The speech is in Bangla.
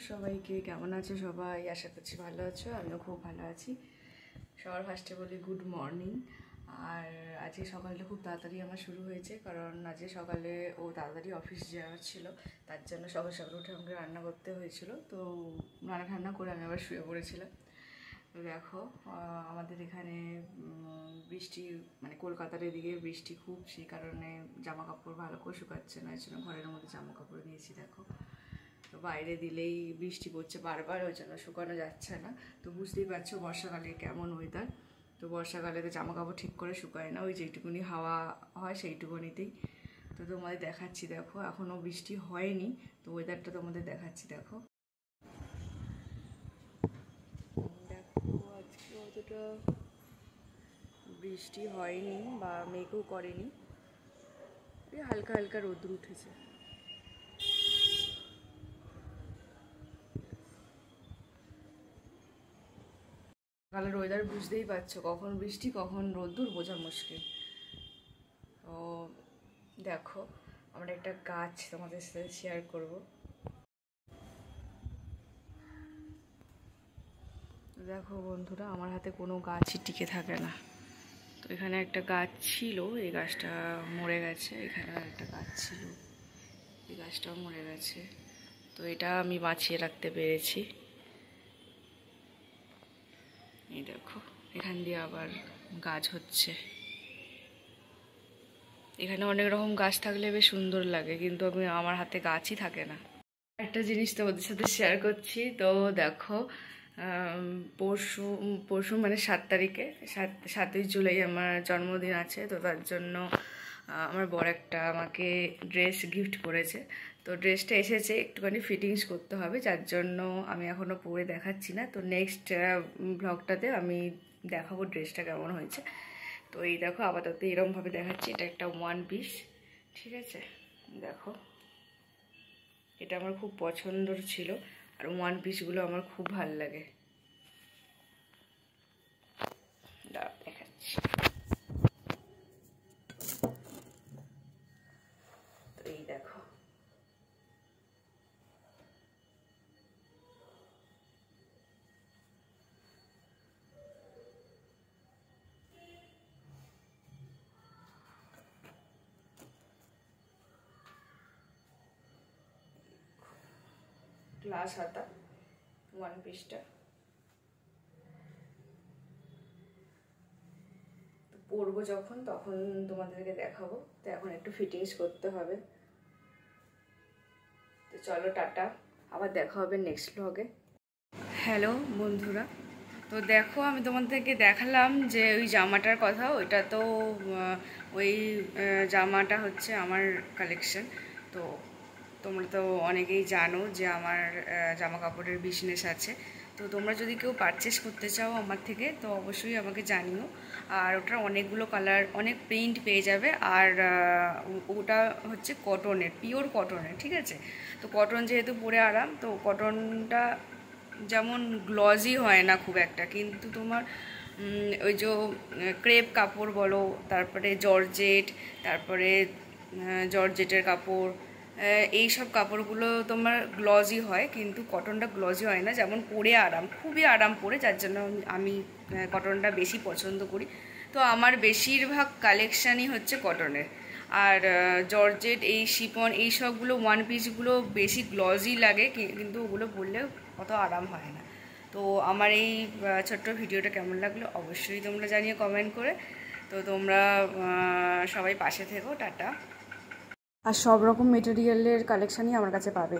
সবাইকে, কেমন আছো সবাই? আশা করছি ভালো আছো। আমিও খুব ভালো আছি। সবার ফার্স্টে বলি গুড মর্নিং। আর আজকে সকালটা খুব তাড়াতাড়ি আমার শুরু হয়েছে, কারণ আজকে সকালে ও তাড়াতাড়ি অফিস যাওয়ার ছিল, তার জন্য সকাল সকাল উঠে আমাকে রান্না করতে হয়েছিল। তো রান্না ঠান্না করে আমি আবার শুয়ে পড়েছিলাম। তো দেখো, আমাদের এখানে বৃষ্টি, মানে কলকাতার এদিকে বৃষ্টি খুব, সেই কারণে জামা কাপড় ভালো করে শুকাচ্ছে না, এই জন্য ঘরের মধ্যে জামা কাপড় দিয়েছি। দেখো, তো বাইরে দিলেই বৃষ্টি পড়ছে বারবার, ওই জন্য শুকানো যাচ্ছে না। তো বুঝতেই পারছো বর্ষাকালে কেমন ওয়েদার। তো বর্ষাকালে তো জামা কাপড় ঠিক করে শুকায় না, ওই যেটুকুনি হাওয়া হয় সেইটুকুনিতেই। তো তোমাদের দেখাচ্ছি, দেখো এখনও বৃষ্টি হয়নি, তো ওয়েদারটা তোমাদের দেখাচ্ছি। দেখো দেখো আজকে অতটা বৃষ্টি হয়নি বা মেঘও করেনি, হালকা হালকা রোদ্র উঠেছে। সকালের ওয়েদার বুঝতেই পারছো, কখন বৃষ্টি কখন রোদ্দুর বোঝা মুশকিল। তো দেখো, আমরা একটা গাছ তোমাদের সাথে শেয়ার করব। দেখো বন্ধুরা, আমার হাতে কোনো গাছই টিকে থাকে না। তো এখানে একটা গাছ ছিল, এই গাছটা মরে গেছে। এখানে একটা গাছ ছিল, এই গাছটাও মরে গেছে। তো এটা আমি বাঁচিয়ে রাখতে পেরেছি। এই দেখো, এখান দিয়ে আবার গাছ হচ্ছে। এখানে অনেক রকম গাছ থাকলে বেশ সুন্দর লাগে, কিন্তু আমার হাতে গাছই থাকে না। একটা জিনিস তোমাদের সাথে শেয়ার করছি। তো দেখো, পরশু পরশু মানে 7 তারিখে, 7ই জুলাই আমার জন্মদিন আছে। তো তার জন্য আমার বড় একটা আমাকে ড্রেস গিফট করেছে। তো ড্রেসটা এসেছে, একটুখানি ফিটিংস করতে হবে, যার জন্য আমি এখনও পরে দেখাচ্ছি না। তো নেক্সট ব্লগটাতে আমি দেখাবো ড্রেসটা কেমন হয়েছে। তো এই দেখো, আপাতত এরকমভাবে দেখাচ্ছি। এটা একটা ওয়ান পিস, ঠিক আছে? দেখো, এটা আমার খুব পছন্দর ছিল, আর ওয়ান পিসগুলো আমার খুব ভালো লাগে। দেখাচ্ছি। তো এই দেখো, গ্লাস হাতা ওয়ান পিসটা। পরবো যখন, তখন তোমাদেরকে দেখাবো। তো এখন একটু ফিটিংস করতে হবে। তো চলো, টাটা, আবার দেখা হবে নেক্সট ব্লগে। হ্যালো বন্ধুরা, তো দেখো আমি তোমাদেরকে দেখালাম যে ওই জামাটার কথা, ওইটা তো ওই জামাটা হচ্ছে আমার কালেকশন। তো তোমরা তো অনেকেই জানো যে আমার জামা কাপড়ের বিজনেস আছে। তো তোমরা যদি কেউ পারচেস করতে চাও আমার থেকে, তো অবশ্যই আমাকে জানিও। আর ওটার অনেকগুলো কালার, অনেক প্রিন্ট পেয়ে যাবে। আর ওটা হচ্ছে কটনের, পিওর কটনের, ঠিক আছে? তো কটন যেহেতু পরে আরাম, তো কটনটা যেমন গ্লজি হয় না খুব একটা, কিন্তু তোমার ওই যে ক্রেপ কাপড় বলো, তারপরে জর্জেট, তারপরে জর্জেটের কাপড়, এই সব কাপড়গুলো তোমার গ্লজি হয়, কিন্তু কটনটা গ্লজি হয় না। যেমন পরে আরাম, খুবই আরাম পরে, যার জন্য আমি কটনটা বেশি পছন্দ করি। তো আমার বেশিরভাগ কালেকশানই হচ্ছে কটনের। আর জর্জেট, এই শিফন, এই সবগুলো ওয়ান পিসগুলো বেশি গ্লজি লাগে, কিন্তু ওগুলো পরলেও অত আরাম হয় না। তো আমার এই ছোট্ট ভিডিওটা কেমন লাগলো অবশ্যই তোমরা জানিও কমেন্ট করে। তো তোমরা সবাই পাশে থেকো, টাটা। আর সব রকম মেটেরিয়ালের কালেকশানই আমার কাছে পাবে।